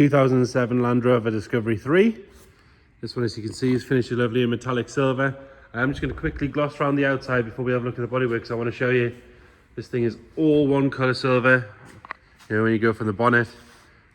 2007 Land Rover Discovery 3. This one, as you can see, is finished lovely in metallic silver. I'm just going to quickly gloss around the outside before we have a look at the bodywork, because I want to show you this thing is all one colour silver. You know, when you go from the bonnet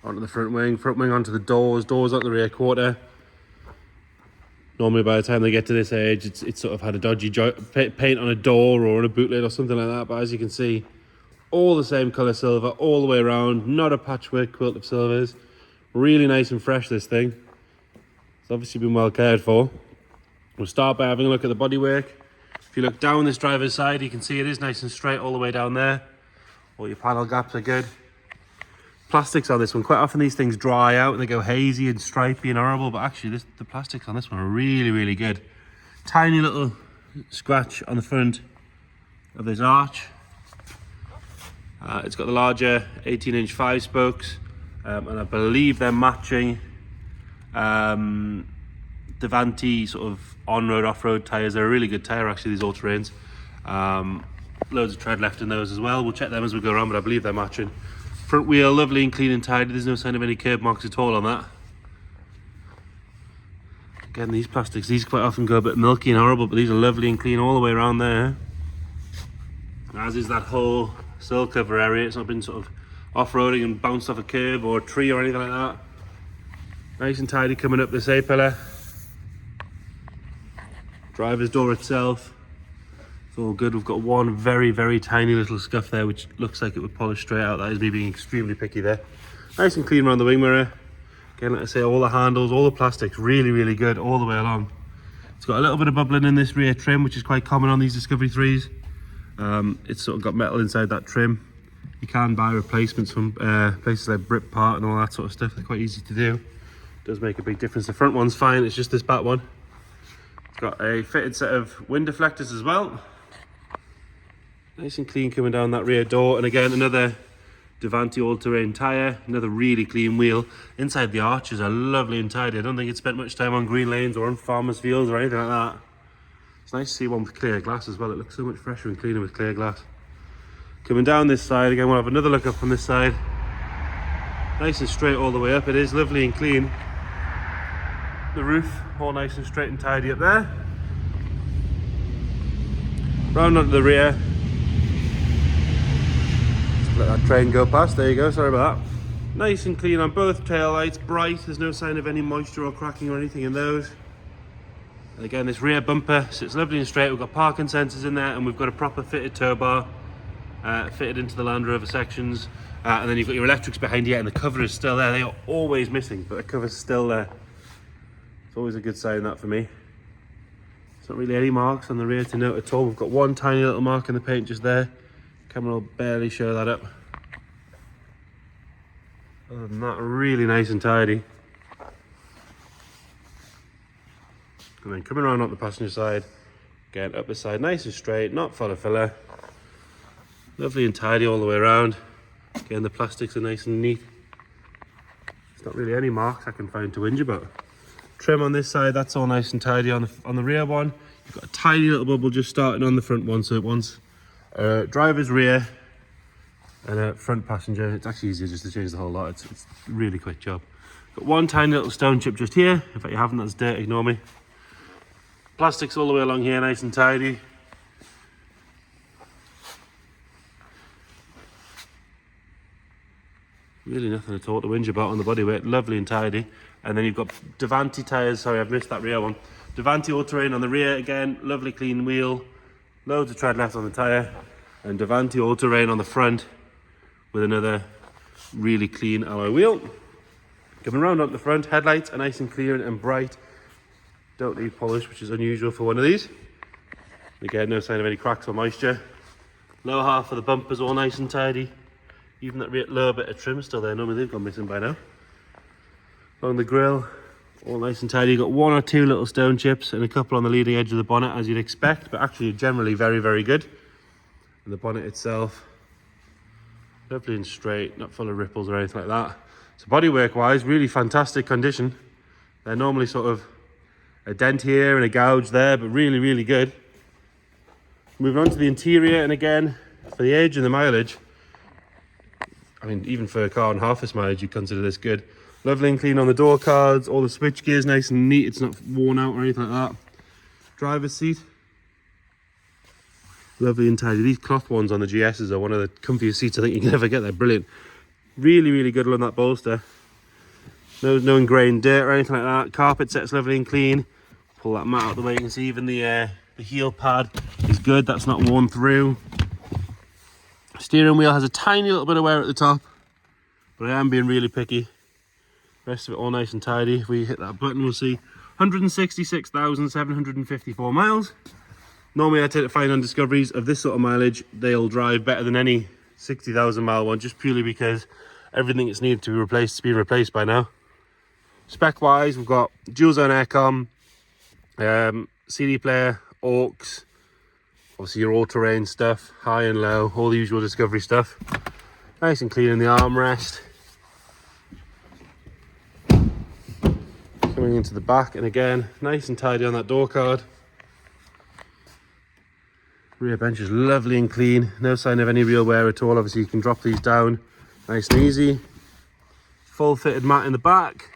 onto the front wing onto the doors onto the rear quarter. Normally by the time they get to this age, it's sort of had a dodgy paint on a door or on a boot lid or something like that. But as you can see, all the same colour silver all the way around, not a patchwork quilt of silvers. Really nice and fresh, this thing. It's obviously been well cared for. We'll start by having a look at the bodywork. If you look down this driver's side, you can see it is nice and straight all the way down there. All your panel gaps are good. Plastics on this one, quite often these things dry out and they go hazy and stripy and horrible, but actually the plastics on this one are really, really good. Tiny little scratch on the front of this arch. It's got the larger 18-inch 5-spokes, and I believe they're matching Davanti sort of on-road, off-road tyres. They're a really good tyre, actually, these all-terrains. Loads of tread left in those as well. We'll check them as we go around, but I believe they're matching. Front wheel, lovely and clean and tidy. There's no sign of any curb marks at all on that. Again, these plastics, these quite often go a bit milky and horrible, but these are lovely and clean all the way around there. As is that whole sill cover area. It's not been sort of off-roading and bounced off a curb or a tree or anything like that. Nice and tidy coming up this A-pillar. Driver's door itself, it's all good. We've got one very, very tiny little scuff there, which looks like it would polish straight out. That is me being extremely picky there. Nice and clean around the wing mirror. Again, like I say, all the handles, all the plastics, really, really good all the way along. It's got a little bit of bubbling in this rear trim, which is quite common on these Discovery 3s. It's sort of got metal inside that trim. You can buy replacements from places like Brit Part and all that sort of stuff. They're quite easy to do. Does make a big difference. The front one's fine, it's just this back one. It's got a fitted set of wind deflectors as well. Nice and clean coming down that rear door. And again, another Davanti all-terrain tyre, another really clean wheel. Inside the arches are lovely and tidy. I don't think it spent much time on green lanes or on farmers' fields or anything like that. It's nice to see one with clear glass as well. It looks so much fresher and cleaner with clear glass. Coming down this side, again, we'll have another look up on this side. Nice and straight all the way up. It is lovely and clean. The roof, all nice and straight and tidy up there. Round onto the rear. Just let that train go past. There you go, sorry about that. Nice and clean on both tail lights, bright. There's no sign of any moisture or cracking or anything in those. And again, this rear bumper sits lovely and straight. We've got parking sensors in there, and we've got a proper fitted tow bar fitted into the Land Rover sections. And then you've got your electrics behind you, and the cover is still there. They are always missing, but the cover's still there. It's always a good sign, that, for me. There's not really any marks on the rear to note at all. We've got one tiny little mark in the paint just there. Camera will barely show that up. Other than that, really nice and tidy. And then coming around up the passenger side, again up the side, nice and straight, not full of filler. Lovely and tidy all the way around. Again, the plastics are nice and neat. There's not really any marks I can find to whinge about. Trim on this side, that's all nice and tidy on the rear one. You've got a tiny little bubble just starting on the front one, so it wants driver's rear and a front passenger. It's actually easier just to change the whole lot. It's a really quick job. Got one tiny little stone chip just here. If you haven't, that's dirt, ignore me. Plastics all the way along here, nice and tidy. Really nothing at all to whinge about on the bodywork, lovely and tidy. And then you've got Davanti tyres, sorry I've missed that rear one. Davanti all-terrain on the rear, again, lovely clean wheel. Loads of tread left on the tyre. And Davanti all-terrain on the front with another really clean alloy wheel. Coming around up the front, headlights are nice and clear and bright. Don't need polish, which is unusual for one of these. Again, no sign of any cracks or moisture. Lower half of the bumper's all nice and tidy. Even that lower bit of trim is still there. Normally they've gone missing by now. Along the grille, all nice and tidy. You've got one or two little stone chips and a couple on the leading edge of the bonnet, as you'd expect, but actually generally very, very good. And the bonnet itself, lovely and straight, not full of ripples or anything like that. So bodywork wise, really fantastic condition. They're normally sort of a dent here and a gouge there, but really, really good. Moving on to the interior, and again, for the age and the mileage, I mean, even for a car on half this mileage, you'd consider this good. Lovely and clean on the door cards. All the switch gears nice and neat. It's not worn out or anything like that. Driver's seat. Lovely and tidy. These cloth ones on the GSs are one of the comfiest seats I think you can ever get. They're brilliant. Really, really good on that bolster. No ingrained dirt or anything like that. Carpet set's lovely and clean. Pull that mat out the way. You can see even the heel pad is good. That's not worn through. Steering wheel has a tiny little bit of wear at the top, but I am being really picky. Rest of it all nice and tidy. If we hit that button, we'll see 166,754 miles. Normally I tend to find on Discoveries of this sort of mileage, they'll drive better than any 60,000 mile one, just purely because everything that's needed to be replaced has been replaced by now. Spec wise, we've got dual zone aircon, CD player, aux, obviously your all-terrain stuff, high and low, all the usual Discovery stuff. Nice and clean in the armrest. Coming into the back, and again, nice and tidy on that door card. Rear bench is lovely and clean, no sign of any real wear at all. Obviously you can drop these down nice and easy. Full fitted mat in the back.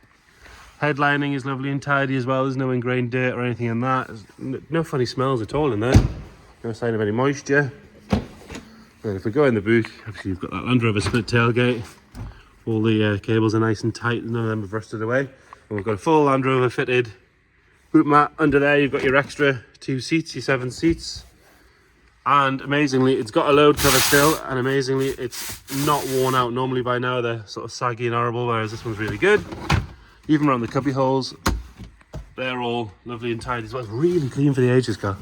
Headlining is lovely and tidy as well. There's no ingrained dirt or anything in that. There's no funny smells at all in there. No sign of any moisture. And if we go in the boot, obviously you've got that Land Rover split tailgate. All the cables are nice and tight. None of them have rusted away. And we've got a full Land Rover fitted boot mat. Under there you've got your extra 2 seats, your 7 seats. And amazingly, it's got a load cover still, and amazingly, it's not worn out. Normally by now they're sort of saggy and horrible, whereas this one's really good. Even around the cubby holes, they're all lovely and tidy as well. It's really clean for the age of this car.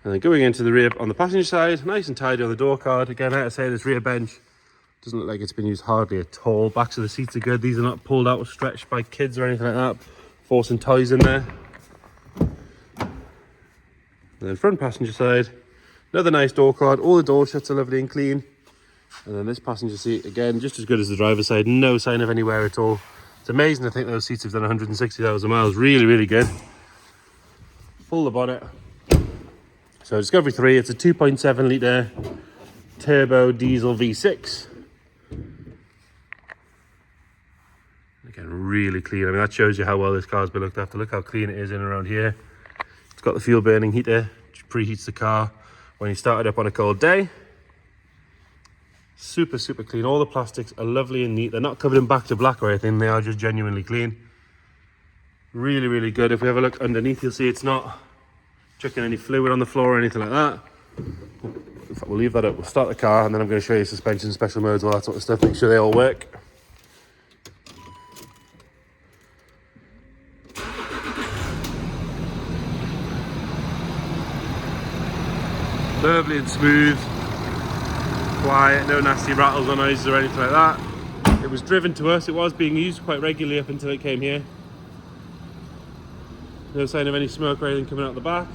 And then going into the rear on the passenger side, nice and tidy on the door card. Again, I have to say this rear bench doesn't look like it's been used hardly at all. Backs of the seats are good. These are not pulled out or stretched by kids or anything like that. Forcing toys in there. And then front passenger side, another nice door card. All the door shuts are lovely and clean. And then this passenger seat, again, just as good as the driver's side. No sign of any wear at all. It's amazing. I think those seats have done 160,000 miles. Really, really good. Pull the bonnet. So Discovery 3, it's a 2.7 litre turbo diesel V6. Again, really clean. I mean, that shows you how well this car's been looked after. Look how clean it is in and around here. It's got the fuel burning heater, which preheats the car when you start it up on a cold day. Super, super clean. All the plastics are lovely and neat. They're not covered in back to black or anything. They are just genuinely clean. Really, really good. If we have a look underneath, you'll see it's not chucking any fluid on the floor or anything like that. In fact, we'll leave that up. We'll start the car, and then I'm going to show you suspension, special modes, all that sort of stuff. Make sure they all work. Lovely and smooth, quiet, no nasty rattles or noises or anything like that. It was driven to us, it was being used quite regularly up until it came here. No sign of any smoke or anything coming out the back.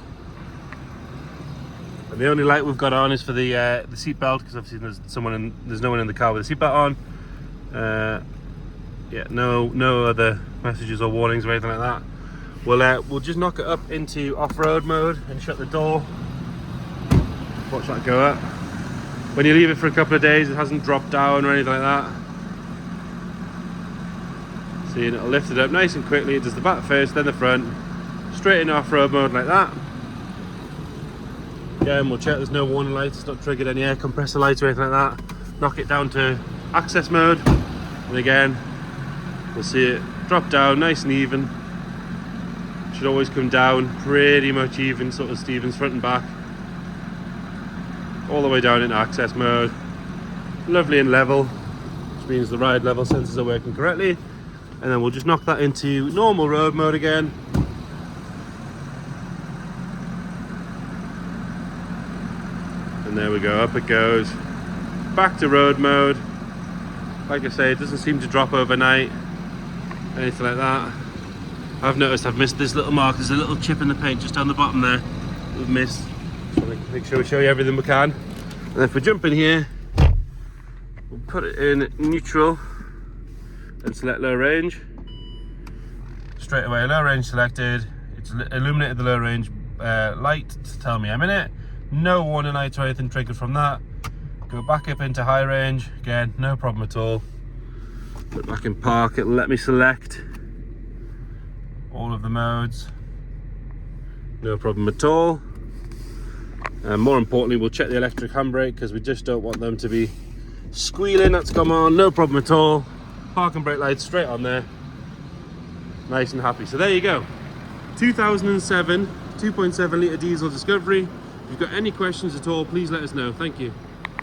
And the only light we've got on is for the seat belt, because obviously there's no one in the car with a seat belt on. Yeah, no other messages or warnings or anything like that. We'll just knock it up into off-road mode and shut the door. Watch that go up. When you leave it for a couple of days, it hasn't dropped down or anything like that. See, and it'll lift it up nice and quickly. It does the back first, then the front. Straight in off-road mode like that. Again, we'll check there's no warning lights. It's not triggered any air compressor lights or anything like that. Knock it down to access mode. And again, we'll see it drop down nice and even. Should always come down pretty much even, sort of Stevens front and back. All the way down into access mode. Lovely and level, which means the ride level sensors are working correctly. And then we'll just knock that into normal road mode again. And there we go, up it goes. Back to road mode. Like I say, it doesn't seem to drop overnight, anything like that. I've noticed I've missed this little mark. There's a little chip in the paint just down the bottom there. We've missed. So make sure we show you everything we can. And if we jump in here, we'll put it in neutral and select low range. Straight away, low range selected. It's illuminated the low range light to tell me I'm in it. No warning lights or anything triggered from that. Go back up into high range, again, no problem at all. Put it back in park, it'll let me select all of the modes. No problem at all. And more importantly, we'll check the electric handbrake because we just don't want them to be squealing. That's come on, no problem at all. Park and brake lights straight on there. Nice and happy. So there you go. 2007 2.7 litre diesel Discovery. If you've got any questions at all, please let us know. Thank you.